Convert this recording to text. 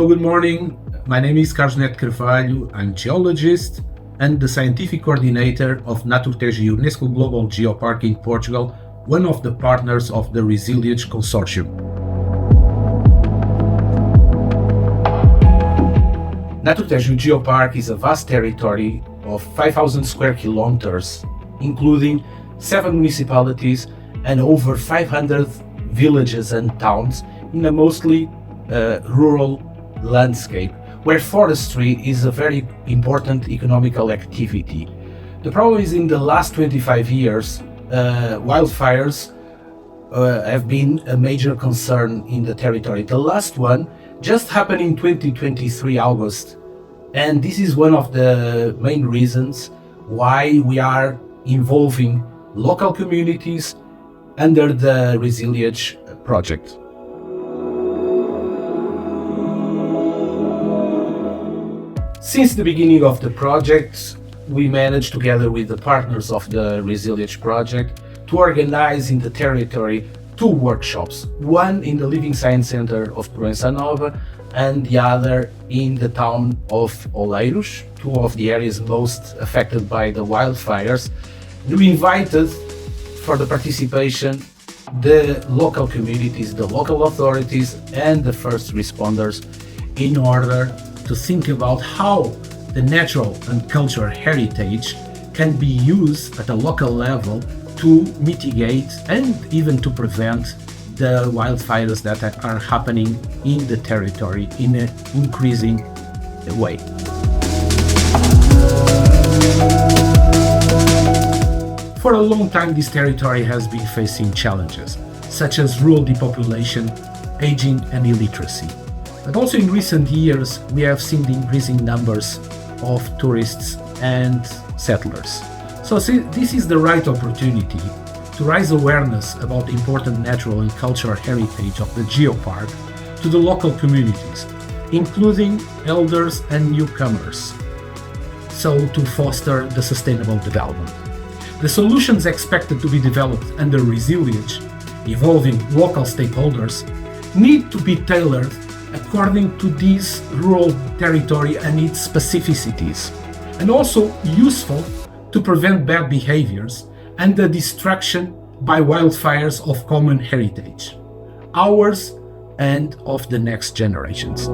Hello, good morning. My name is Carvalho. I'm geologist and the scientific coordinator of Naturtejo UNESCO Global Geopark in Portugal, one of the partners of the Resilience Consortium. Naturtejo Geopark is a vast territory of 5,000 square kilometers, including 7 municipalities and over 500 villages and towns in a mostly rural landscape, where forestry is a very important economical activity. The problem is in the last 25 years, wildfires have been a major concern in the territory. The last one just happened in 2023 August, and this is one of the main reasons why we are involving local communities under the Resilience project. Since the beginning of the project, we managed, together with the partners of the Resilience project, to organize in the territory 2 workshops, one in the Living Science Center of Proença Nova and the other in the town of Oleiros, 2 of the areas most affected by the wildfires. We invited for the participation the local communities, the local authorities and the first responders in order to think about how the natural and cultural heritage can be used at a local level to mitigate and even to prevent the wildfires that are happening in the territory in an increasing way. For a long time, this territory has been facing challenges, such as rural depopulation, aging and illiteracy. But also in recent years, we have seen the increasing numbers of tourists and settlers. So this is the right opportunity to raise awareness about the important natural and cultural heritage of the geopark to the local communities, including elders and newcomers, so to foster the sustainable development. The solutions expected to be developed under Resilience, involving local stakeholders, need to be tailored according to this rural territory and its specificities, and also useful to prevent bad behaviors and the destruction by wildfires of common heritage, ours and of the next generations.